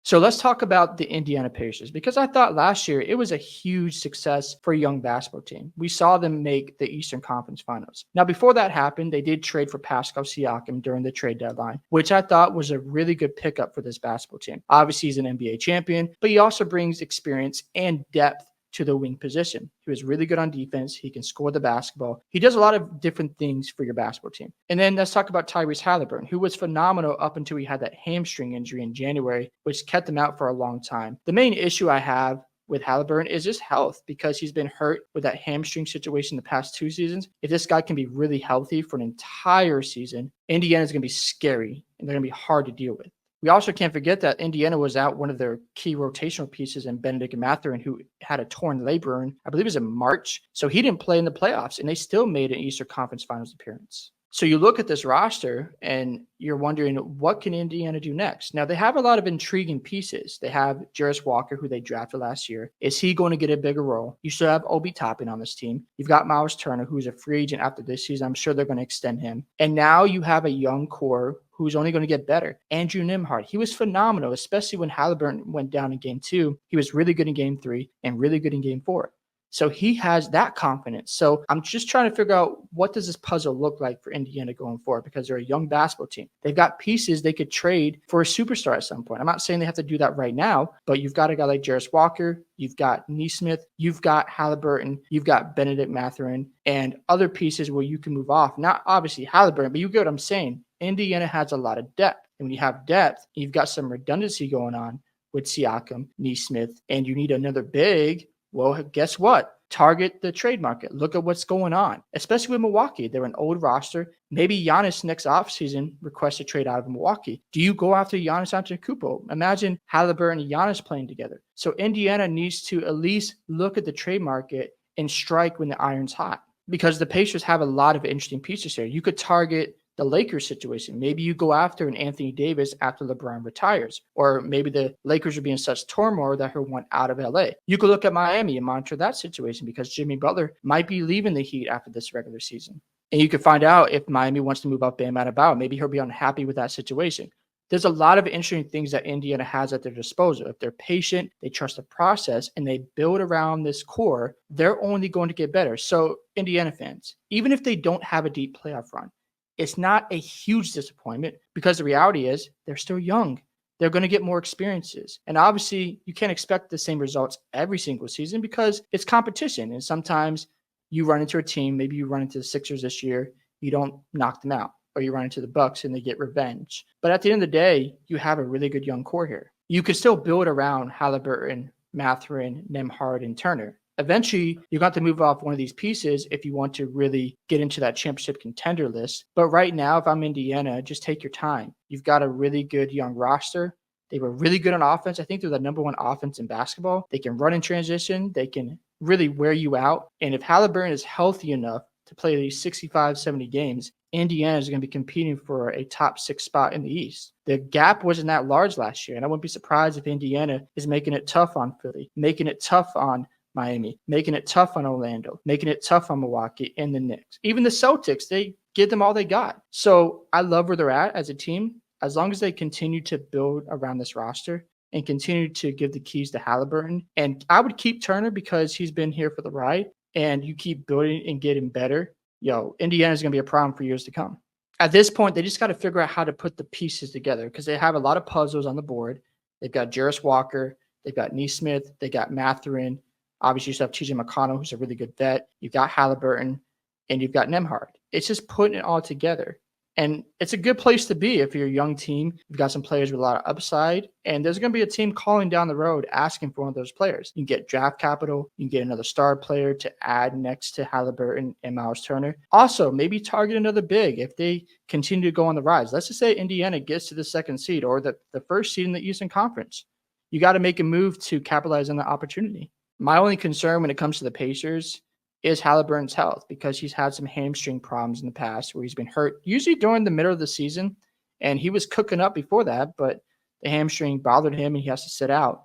So let's talk about the Indiana Pacers because I thought last year it was a huge success for a young basketball team. We saw them make the Eastern Conference Finals. Now, before that happened, they did trade for Pascal Siakam during the trade deadline, which I thought was a really good pickup for this basketball team. Obviously, he's an NBA champion, but he also brings experience and depth to the wing position. He was really good on defense. He can score the basketball. He does a lot of different things for your basketball team. And then let's talk about Tyrese Halliburton, who was phenomenal up until he had that hamstring injury in January, which kept him out for a long time. The main issue I have with Halliburton is his health because he's been hurt with that hamstring situation the past 2 seasons. If this guy can be really healthy for an entire season, Indiana is going to be scary and they're going to be hard to deal with. We also can't forget that Indiana was out one of their key rotational pieces in Benedict Mathurin, who had a torn labrum, I believe it was in March. So he didn't play in the playoffs, and they still made an Eastern Conference Finals appearance. So you look at this roster and you're wondering, what can Indiana do next? Now, they have a lot of intriguing pieces. They have Jarris Walker, who they drafted last year. Is he going to get a bigger role? You still have Obi Toppin on this team. You've got Miles Turner, who's a free agent after this season. I'm sure they're going to extend him. And now you have a young core who's only going to get better. Andrew Nembhard, he was phenomenal, especially when Halliburton went down in game 2. He was really good in game 3 and really good in game 4. So he has that confidence. So I'm just trying to figure out, what does this puzzle look like for Indiana going forward, because they're a young basketball team. They've got pieces they could trade for a superstar at some point. I'm not saying they have to do that right now, but you've got a guy like Jarris Walker, you've got Nesmith, you've got Halliburton, you've got Benedict Mathurin, and other pieces where you can move off. Not obviously Halliburton, but you get what I'm saying. Indiana has a lot of depth. And when you have depth, you've got some redundancy going on with Siakam, Nesmith, and you need another big. Well, guess what? Target the trade market. Look at what's going on, especially with Milwaukee. They're an old roster. Maybe Giannis next offseason requests a trade out of Milwaukee. Do you go after Giannis Antetokounmpo? Imagine Halliburton and Giannis playing together. So Indiana needs to at least look at the trade market and strike when the iron's hot, because the Pacers have a lot of interesting pieces here. You could target the Lakers situation. Maybe you go after an Anthony Davis after LeBron retires, or maybe the Lakers are being such turmoil that he'll want out of LA. You could look at Miami and monitor that situation, because Jimmy Butler might be leaving the Heat after this regular season. And you could find out if Miami wants to move up Bam Adebayo. Maybe he'll be unhappy with that situation. There's a lot of interesting things that Indiana has at their disposal. If they're patient, they trust the process, and they build around this core, they're only going to get better. So Indiana fans, even if they don't have a deep playoff run, it's not a huge disappointment, because the reality is they're still young. They're going to get more experiences. And obviously, you can't expect the same results every single season because it's competition. And sometimes you run into a team, maybe you run into the Sixers this year, you don't knock them out, or you run into the Bucks and they get revenge. But at the end of the day, you have a really good young core here. You can still build around Halliburton, Mathurin, Nembhard, and Turner. Eventually, you got to move off one of these pieces if you want to really get into that championship contender list. But right now, if I'm Indiana, just take your time. You've got a really good young roster. They were really good on offense. I think they're the number 1 offense in basketball. They can run in transition. They can really wear you out. And if Halliburton is healthy enough to play these 65, 70 games, Indiana is going to be competing for a top 6 spot in the East. The gap wasn't that large last year, and I wouldn't be surprised if Indiana is making it tough on Philly, making it tough on Miami, making it tough on Orlando, making it tough on Milwaukee and the Knicks. Even the Celtics, they give them all they got. So I love where they're at as a team. As long as they continue to build around this roster and continue to give the keys to Halliburton. And I would keep Turner because he's been here for the ride, and you keep building and getting better. Indiana's going to be a problem for years to come. At this point, they just got to figure out how to put the pieces together, because they have a lot of puzzles on the board. They've got Jarris Walker, they've got Nesmith, they got Mathurin. Obviously, you still have TJ McConnell, who's a really good vet. You've got Halliburton, and you've got Nembhard. It's just putting it all together. And it's a good place to be if you're a young team. You've got some players with a lot of upside, and there's going to be a team calling down the road asking for one of those players. You can get draft capital. You can get another star player to add next to Halliburton and Miles Turner. Also, maybe target another big if they continue to go on the rise. Let's just say Indiana gets to the 2nd seed or the 1st seed in the Eastern Conference. You got to make a move to capitalize on the opportunity. My only concern when it comes to the Pacers is Halliburton's health, because he's had some hamstring problems in the past where he's been hurt, usually during the middle of the season, and he was cooking up before that, but the hamstring bothered him and he has to sit out.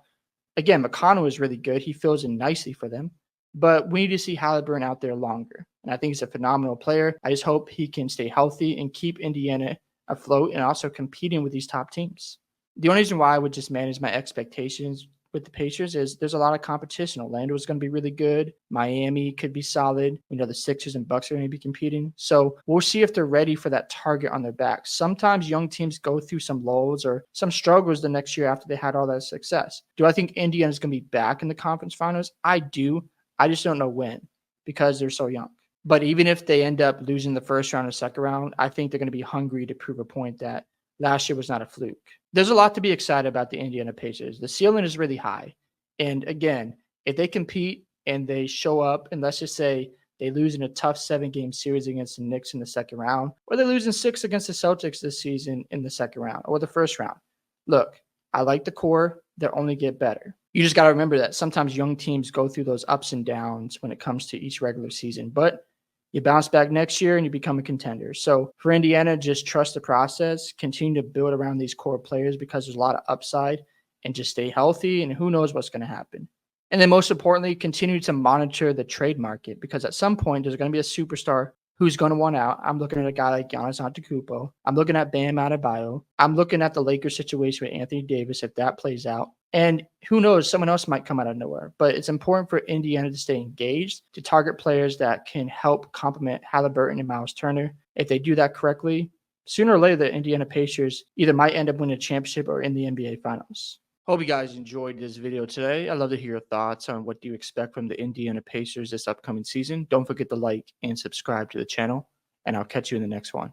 Again, McConnell is really good. He fills in nicely for them, but we need to see Halliburton out there longer. And I think he's a phenomenal player. I just hope he can stay healthy and keep Indiana afloat and also competing with these top teams. The only reason why I would just manage my expectations with the Pacers is there's a lot of competition. Orlando is going to be really good. Miami could be solid. We know the Sixers and Bucks are going to be competing. So we'll see if they're ready for that target on their back. Sometimes young teams go through some lulls or some struggles the next year after they had all that success. Do I think Indiana is going to be back in the conference finals? I do. I just don't know when because they're so young. But even if they end up losing the first round or second round, I think they're going to be hungry to prove a point that last year was not a fluke. There's a lot to be excited about the Indiana Pacers. The ceiling is really high. And again, if they compete and they show up, and let's just say they lose in a tough 7-game series against the Knicks in the second round, or they lose in 6 against the Celtics this season in the second round or the first round. Look, I like the core. They'll only get better. You just got to remember that sometimes young teams go through those ups and downs when it comes to each regular season. But you bounce back next year and you become a contender. So for Indiana, just trust the process, continue to build around these core players because there's a lot of upside, and just stay healthy, and who knows what's going to happen. And then most importantly, continue to monitor the trade market because at some point there's going to be a superstar who's going to want out. I'm looking at a guy like Giannis Antetokounmpo. I'm looking at Bam Adebayo. I'm looking at the Lakers situation with Anthony Davis if that plays out. And who knows, someone else might come out of nowhere. But it's important for Indiana to stay engaged, to target players that can help complement Halliburton and Miles Turner. If they do that correctly, sooner or later, the Indiana Pacers either might end up winning a championship or in the NBA Finals. Hope you guys enjoyed this video today. I'd love to hear your thoughts on what do you expect from the Indiana Pacers this upcoming season. Don't forget to like and subscribe to the channel, and I'll catch you in the next one.